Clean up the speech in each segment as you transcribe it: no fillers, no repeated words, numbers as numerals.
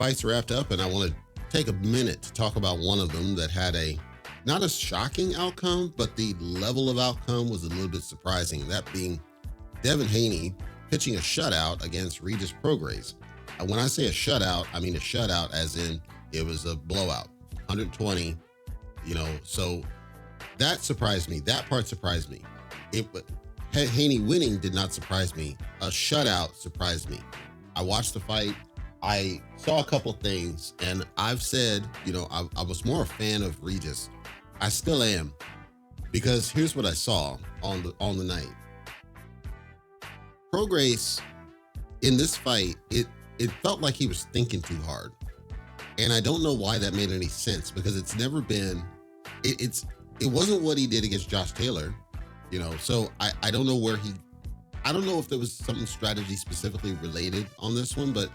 fights wrapped up, and I want to take a minute to talk about one of them that had not a shocking outcome, but the level of outcome was a little bit surprising. That being Devin Haney pitching a shutout against Regis Prograis. When I say a shutout, I mean a shutout as in it was a blowout, 120, so that surprised me. That part surprised me. Haney winning did not surprise me. A shutout surprised me. I watched the fight. I saw a couple things, and I've said, I was more a fan of Regis. I still am, because here's what I saw on the night. Prograis in this fight, it felt like he was thinking too hard. And I don't know why that made any sense, because it's never been, it wasn't what he did against Josh Taylor, so I don't know I don't know if there was something strategy specifically related on this one, but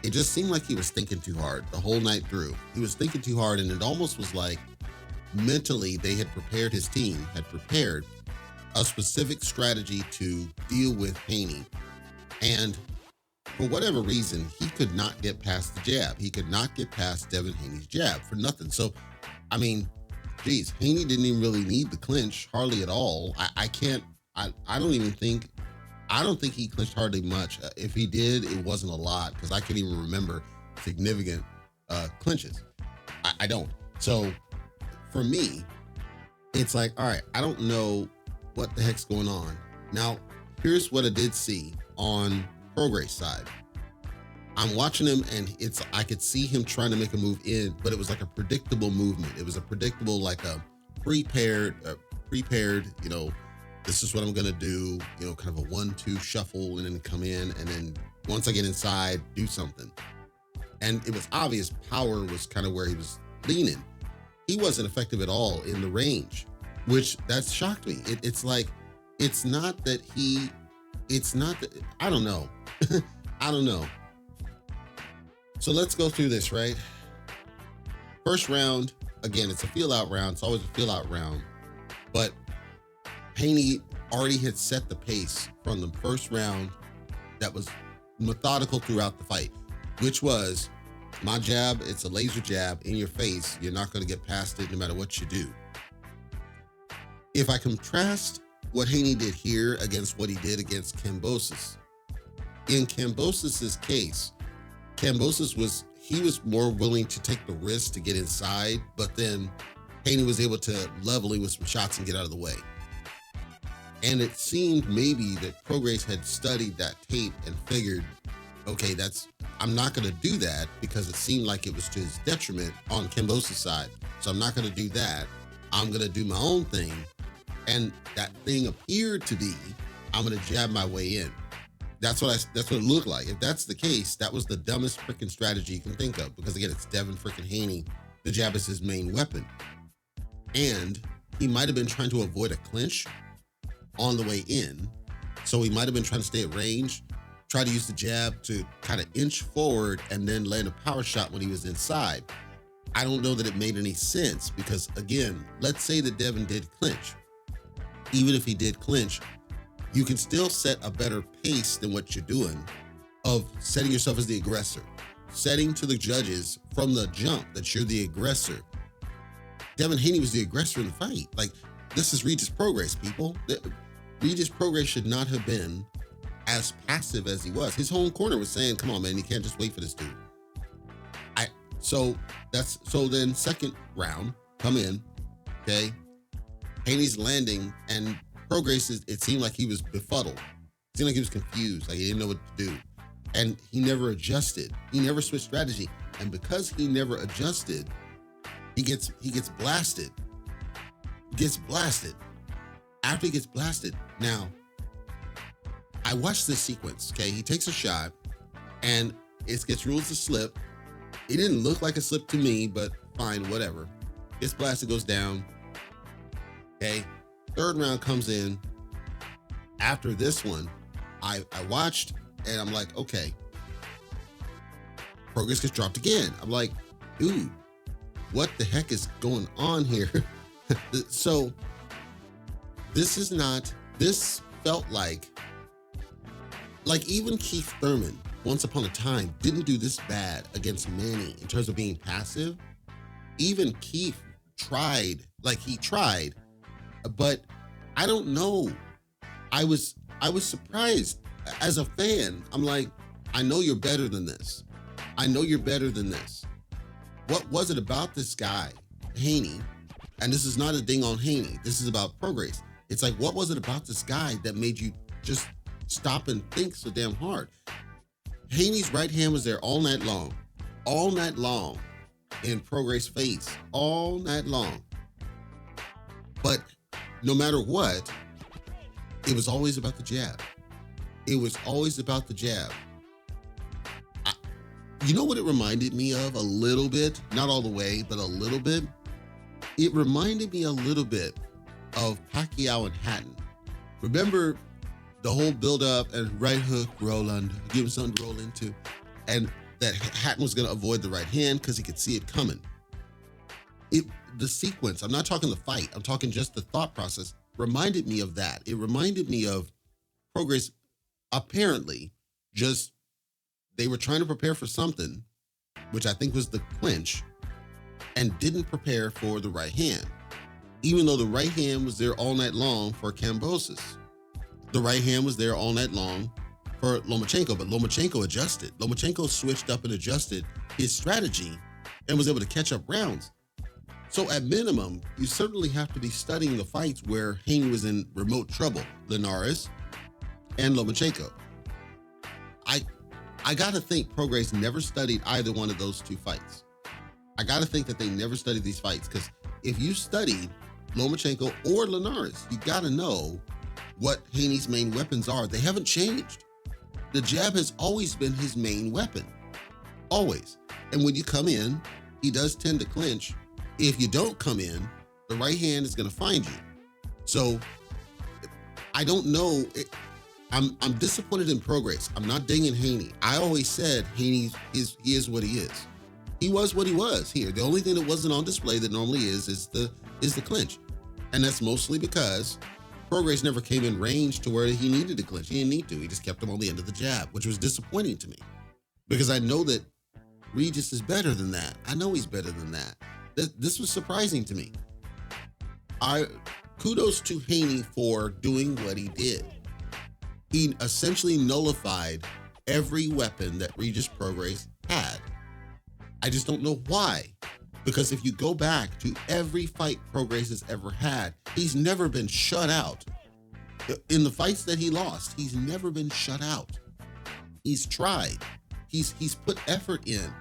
it just seemed like he was thinking too hard the whole night through. He was thinking too hard, and it almost was like mentally his team had prepared a specific strategy to deal with Haney. And for whatever reason, he could not get past the jab. He could not get past Devin Haney's jab for nothing. So, I mean, geez, Haney didn't even really need the clinch, hardly at all. I don't think he clinched hardly much. If he did, it wasn't a lot, because I can't even remember significant clinches. I don't. So for me, it's like, all right, I don't know what the heck's going on. Now, here's what I did see on Prograis' side. I'm watching him, and I could see him trying to make a move in, but it was like a predictable movement. It was a predictable, like a prepared, this is what I'm gonna do, kind of a 1-2 shuffle, and then come in, and then once I get inside, do something. And it was obvious power was kind of where he was leaning. He wasn't effective at all in the range, which that shocked me. It's like, I don't know. I don't know. So let's go through this, right? First round, again, it's a feel-out round. It's always a feel-out round. But Haney already had set the pace from the first round that was methodical throughout the fight, which was my jab. It's a laser jab in your face. You're not going to get past it no matter what you do. If I contrast what Haney did here against what he did against Kambosos, in Kambosos' case, he was more willing to take the risk to get inside, but then Haney was able to level him with some shots and get out of the way. And it seemed maybe that Prograis had studied that tape and figured, okay, I'm not going to do that, because it seemed like it was to his detriment on Kambosos' side. So I'm not going to do that. I'm going to do my own thing. And that thing appeared to be, I'm going to jab my way in. That's what it looked like. If that's the case, that was the dumbest freaking strategy you can think of, because again, it's Devin freaking Haney. The jab is his main weapon. And he might have been trying to avoid a clinch on the way in. So he might have been trying to stay at range, try to use the jab to kind of inch forward and then land a power shot when he was inside. I don't know that it made any sense, because again, let's say that Devin did clinch. Even if he did clinch, you can still set a better pace than what you're doing of setting yourself as the aggressor, setting to the judges from the jump that you're the aggressor. Devin Haney was the aggressor in the fight. Like, this is Regis Prograis, people. Regis Prograis should not have been as passive as he was. His home corner was saying, come on, man, you can't just wait for this dude. So then second round, come in, okay? Haney's landing, and Prograis, it seemed like he was befuddled. It seemed like he was confused, like he didn't know what to do. And he never adjusted. He never switched strategy. And because he never adjusted, he gets blasted. Gets blasted. After he gets blasted, now, I watched this sequence, okay? He takes a shot, and it gets ruled as a slip. It didn't look like a slip to me, but fine, whatever. Gets blasted, goes down. Okay, third round comes in. After this one, I watched, and I'm like, okay. Prograis gets dropped again. I'm like, dude, what the heck is going on here? So this felt like even Keith Thurman, once upon a time didn't do this bad against Manny in terms of being passive. Even Keith tried, like he tried, but I don't know. I was surprised as a fan. I'm like, I know you're better than this. I know you're better than this. What was it about this guy, Haney? And this is not a ding on Haney. This is about Prograis. It's like, what was it about this guy that made you just stop and think so damn hard? Haney's right hand was there all night long in Prograis' face, all night long. But no matter what, it was always about the jab. It was always about the jab. You know what it reminded me of a little bit? Not all the way, but a little bit. It reminded me a little bit of Pacquiao and Hatton. Remember the whole build-up and right hook, roll under, give him something to roll into, and that Hatton was going to avoid the right hand because he could see it coming. The sequence, I'm not talking the fight, I'm talking just the thought process, reminded me of that. It reminded me of Prograis apparently just, they were trying to prepare for something, which I think was the clinch, and didn't prepare for the right hand. Even though the right hand was there all night long for Kambosos. The right hand was there all night long for Lomachenko, but Lomachenko adjusted. Lomachenko switched up and adjusted his strategy and was able to catch up rounds. So at minimum, you certainly have to be studying the fights where Haney was in remote trouble, Linares and Lomachenko. I gotta think Prograis never studied either one of those two fights. I gotta think that they never studied these fights, because if you studied Lomachenko or Linares, you gotta know what Haney's main weapons are. They haven't changed. The jab has always been his main weapon, always. And when you come in, he does tend to clinch. If you don't come in, the right hand is gonna find you. So I don't know. I'm disappointed in Prograis. I'm not dinging Haney. I always said he is what he is. He was what he was here. The only thing that wasn't on display that normally is the clinch. And that's mostly because Prograis never came in range to where he needed to clinch. He didn't need to. He just kept him on the end of the jab, which was disappointing to me, because I know that Regis is better than that. I know he's better than that. This was surprising to me. Kudos to Haney for doing what he did. He essentially nullified every weapon that Regis Prograis had. I just don't know why. Because if you go back to every fight Prograis has ever had, he's never been shut out. In the fights that he lost, he's never been shut out. He's tried. He's put effort in.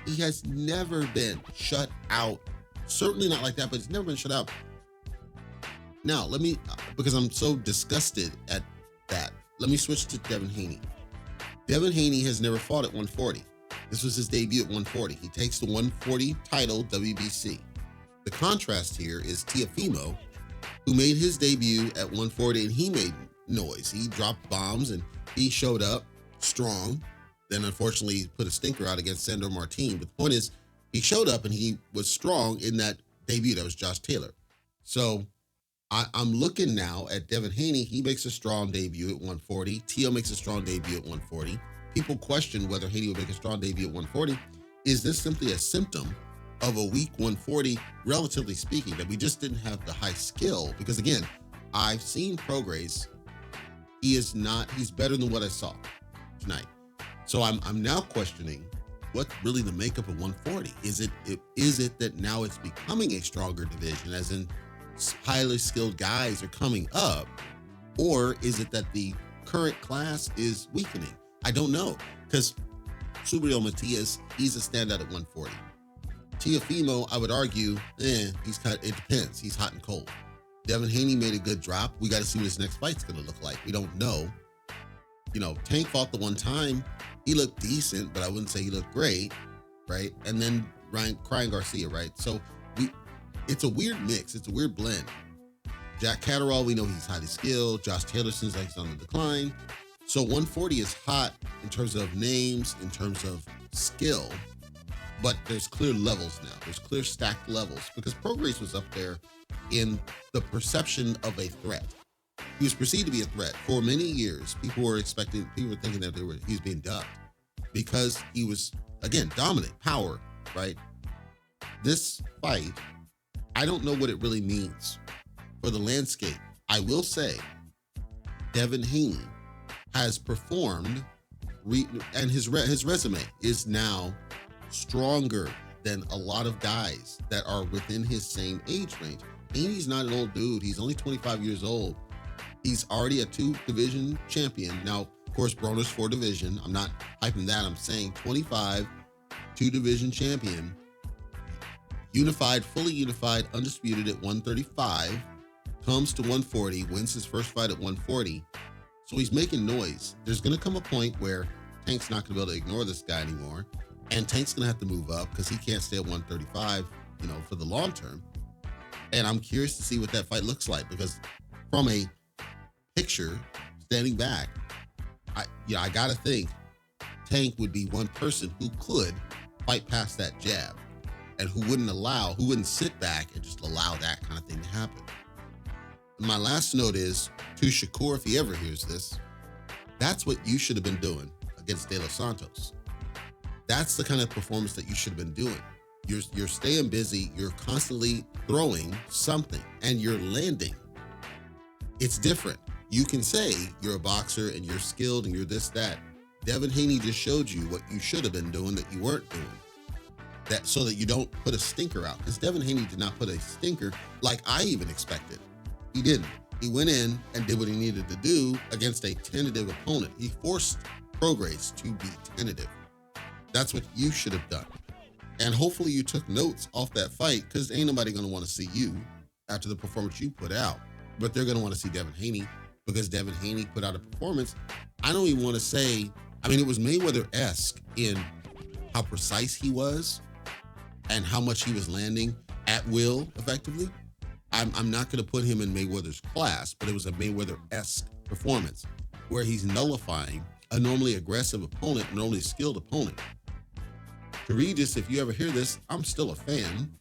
He has never been shut out. Certainly not like that, but he's never been shut out. Now, because I'm so disgusted at that, let me switch to Devin Haney. Devin Haney has never fought at 140. This was his debut at 140. He takes the 140 title, WBC. The contrast here is Teofimo, who made his debut at 140, and he made noise. He dropped bombs and he showed up strong. Then unfortunately put a stinker out against Sandor Martin. But the point is, he showed up and he was strong in that debut. That was Josh Taylor. So I'm looking now at Devin Haney. He makes a strong debut at 140. Teo makes a strong debut at 140. People question whether Haney will make a strong debut at 140. Is this simply a symptom of a weak 140, relatively speaking, that we just didn't have the high skill? Because again, I've seen Prograis. He's better than what I saw tonight. So I'm now questioning what's really the makeup of 140. Is it that now it's becoming a stronger division, as in highly skilled guys are coming up, or is it that the current class is weakening? I don't know, because Subriel Matias, he's a standout at 140. Teofimo, I would argue, it depends. He's hot and cold. Devin Haney made a good drop. We got to see what his next fight's going to look like. We don't know. Tank fought the one time. He looked decent, but I wouldn't say he looked great, right? And then Ryan Garcia, right? So it's a weird mix. It's a weird blend. Jack Catterall, we know he's highly skilled. Josh Taylor seems like he's on the decline. So 140 is hot in terms of names, in terms of skill, but there's clear levels now. There's clear stacked levels, because Prograis was up there in the perception of a threat. He was perceived to be a threat for many years. People were thinking that he was being dubbed. because he was, again, dominant, power, right? This fight, I don't know what it really means for the landscape. I will say Devin Haney has performed, and his resume is now stronger than a lot of guys that are within his same age range. Haney's not an old dude. He's only 25 years old. He's already a 2-division champion. Now, of course, Broner's 4-division. I'm not hyping that. I'm saying 25, 2-division champion, unified, fully unified, undisputed at 135, comes to 140, wins his first fight at 140. So he's making noise. There's going to come a point where Tank's not going to be able to ignore this guy anymore. And Tank's going to have to move up because he can't stay at 135, for the long term. And I'm curious to see what that fight looks like, because from a picture standing back, I got to think Tank would be one person who could fight past that jab and who wouldn't sit back and just allow that kind of thing to happen. My last note is to Shakur, if he ever hears this, that's what you should have been doing against De Los Santos. That's the kind of performance that you should have been doing. You're staying busy, you're constantly throwing something, and you're landing. It's different. You can say you're a boxer and you're skilled and you're this, that. Devin Haney just showed you what you should have been doing that you weren't doing. That so that you don't put a stinker out. Because Devin Haney did not put a stinker like I even expected. He didn't. He went in and did what he needed to do against a tentative opponent. He forced Prograis to be tentative. That's what you should have done. And hopefully you took notes off that fight, because ain't nobody going to want to see you after the performance you put out. But they're going to want to see Devin Haney, because Devin Haney put out a performance. I don't even want to say, it was Mayweather-esque in how precise he was and how much he was landing at will, effectively. I'm not going to put him in Mayweather's class, but it was a Mayweather-esque performance where he's nullifying a normally aggressive opponent, a normally skilled opponent. To Regis, if you ever hear this, I'm still a fan.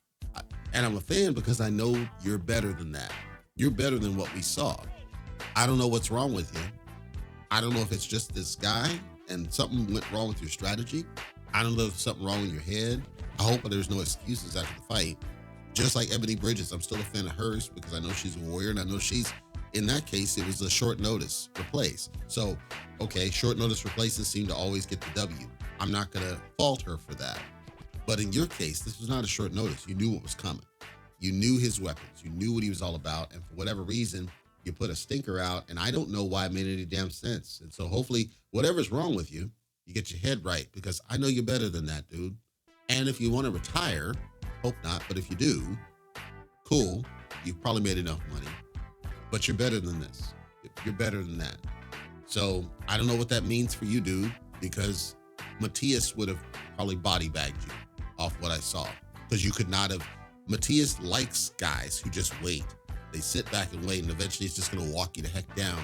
And I'm a fan because I know you're better than that. You're better than what we saw. I don't know what's wrong with you. I don't know if it's just this guy and something went wrong with your strategy. I don't know if there's something wrong in your head. I hope there's no excuses after the fight. Just like Ebony Bridges, I'm still a fan of hers because I know she's a warrior, and I know in that case, it was a short notice replace. So, okay, short notice replaces seem to always get the W. I'm not going to fault her for that. But in your case, this was not a short notice. You knew what was coming. You knew his weapons. You knew what he was all about. And for whatever reason, you put a stinker out, and I don't know why it made any damn sense. And so hopefully, whatever's wrong with you, you get your head right, because I know you're better than that, dude. And if you want to retire, hope not, but if you do, cool. You've probably made enough money, but you're better than this. You're better than that. So I don't know what that means for you, dude, because Matias would have probably body bagged you off what I saw, because you could not have. Matias likes guys who just wait. They sit back and wait, and eventually it's just going to walk you the heck down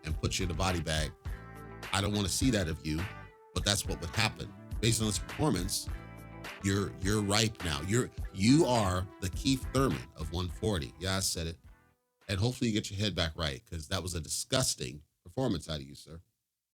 and put you in a body bag. I don't want to see that of you, but that's what would happen. Based on this performance, you're ripe now. You are the Keith Thurman of 140. Yeah, I said it. And hopefully you get your head back right, because that was a disgusting performance out of you, sir.